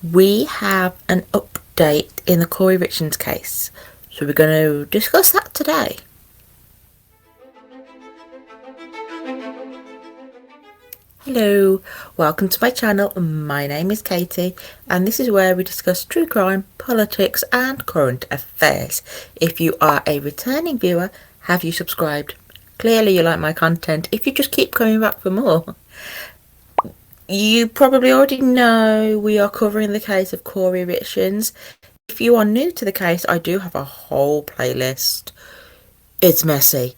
We have an update in the Kouri Richins case, so we're going to discuss that today. Hello, welcome to my channel. My name is Katie and this is where we discuss true crime, politics and current affairs. If you are a returning viewer, have you subscribed? Clearly you like my content if you just keep coming back for more. You probably already know we are covering the case of Kouri Richins. If you are new to the case, I do have a whole playlist. It's messy.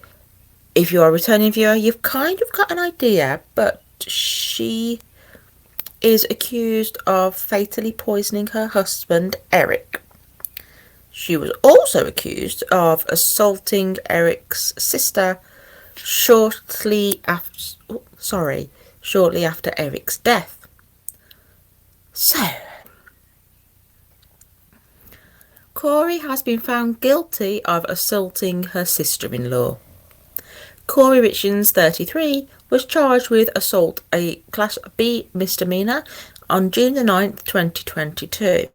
If you are a returning viewer, you've kind of got an idea, but she is accused of fatally poisoning her husband, Eric. She was also accused of assaulting Eric's sister shortly after Eric's death. So, Kouri has been found guilty of assaulting her sister-in-law. Kouri Richins, 33, was charged with assault, a Class B misdemeanor, on June the 9th, 2022,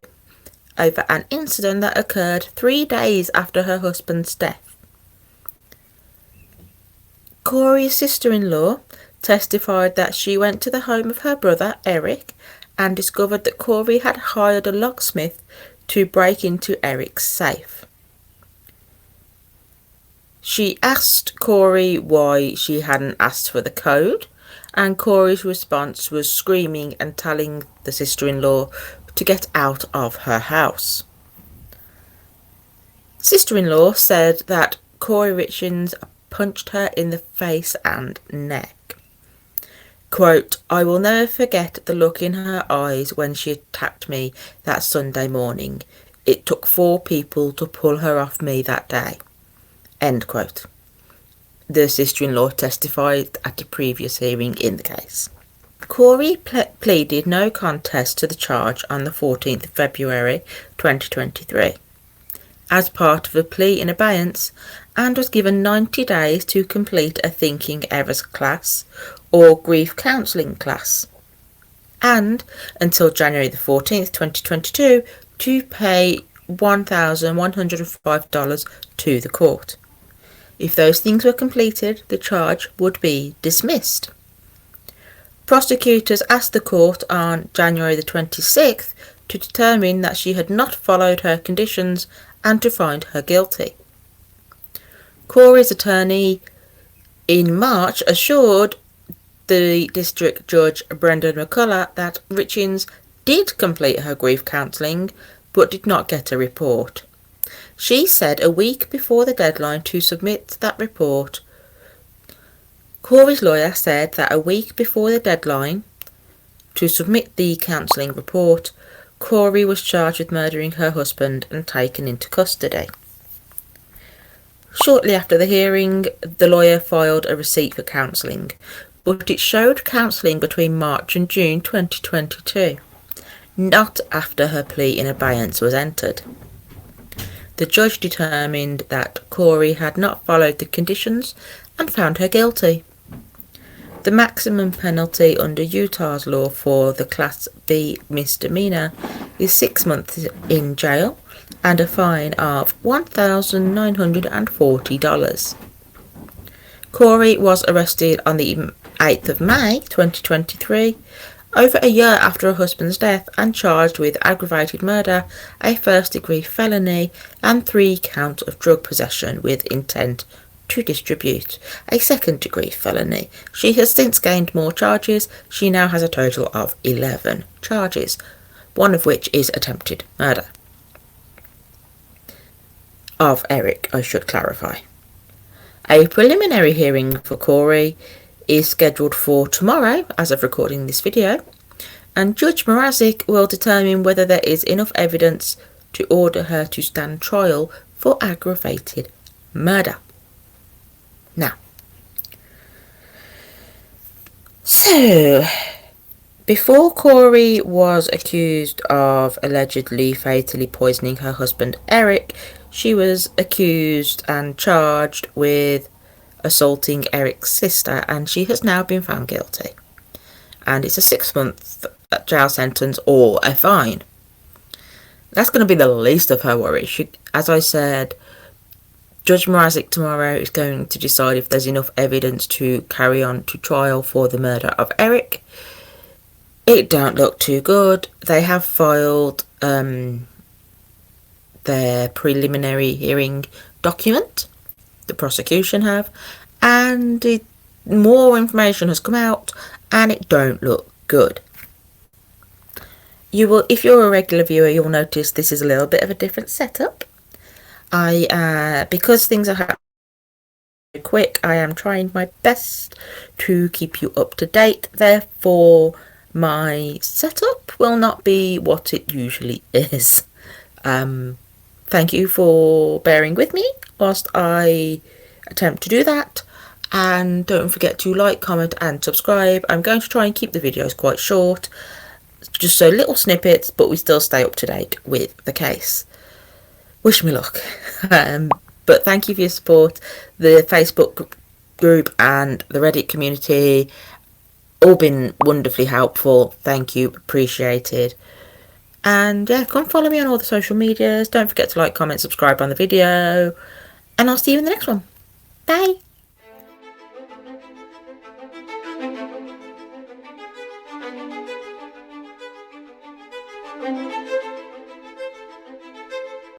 over an incident that occurred 3 days after her husband's death. Kouri's sister-in-law testified that she went to the home of her brother, Eric, and discovered that Kouri had hired a locksmith to break into Eric's safe. She asked Kouri why she hadn't asked for the code, and Kouri's response was screaming and telling the sister-in-law to get out of her house. Sister-in-law said that Kouri Richins punched her in the face and neck. Quote, "I will never forget the look in her eyes when she attacked me that Sunday morning. It took 4 people to pull her off me that day." End quote. The sister-in-law testified at a previous hearing in the case. Kouri pleaded no contest to the charge on the 14th of February 2023 as part of a plea in abeyance, and was given 90 days to complete a thinking errors class or grief counselling class, and until January the 14th, 2022 to pay $1,105 to the court. If those things were completed, the charge would be dismissed. Prosecutors asked the court on January the 26th to determine that she had not followed her conditions and to find her guilty. Kouri's attorney in March assured the district judge Brendan McCullough that Richins did complete her grief counselling but did not get a report. She said a week before the deadline to submit that report. Kouri's lawyer said that a week before the deadline to submit the counselling report, Kouri was charged with murdering her husband and taken into custody. Shortly after the hearing, the lawyer filed a receipt for counselling, but it showed counselling between March and June 2022, not after her plea in abeyance was entered. The judge determined that Kouri had not followed the conditions and found her guilty. The maximum penalty under Utah's law for the Class B misdemeanor is 6 months in jail and a fine of $1,940. Kouri was arrested on the 8th of May 2023, over a year after her husband's death, and charged with aggravated murder, a first-degree felony, and 3 counts of drug possession with intent to distribute, a second-degree felony. She has since gained more charges. She now has a total of 11 charges, one of which is attempted murder. Of Eric, I should clarify. A preliminary hearing for Kouri is scheduled for tomorrow as of recording this video, and Judge Mrazek will determine whether there is enough evidence to order her to stand trial for aggravated murder. Now, so before Kouri was accused of allegedly fatally poisoning her husband Eric, she was accused and charged with assaulting Eric's sister, and she has now been found guilty. And it's a 6-month jail sentence or a fine. That's going to be the least of her worries. As I said, Judge Mrazek tomorrow is going to decide if there's enough evidence to carry on to trial for the murder of Eric. It don't look too good. They have filed their preliminary hearing document, the prosecution have, and more information has come out, and it don't look good. You will, if you're a regular viewer, you'll notice this is a little bit of a different setup. Because things are happening quick, I am trying my best to keep you up to date. Therefore, my setup will not be what it usually is. Thank you for bearing with me whilst I attempt to do that. And don't forget to like, comment and subscribe. I'm going to try and keep the videos quite short, just so little snippets, but we still stay up to date with the case. Wish me luck. But thank you for your support. The Facebook group and the Reddit community all been wonderfully helpful. Thank you, appreciated. And yeah, come follow me on all the social medias. Don't forget to like, comment, subscribe on the video, and I'll see you in the next one. Bye.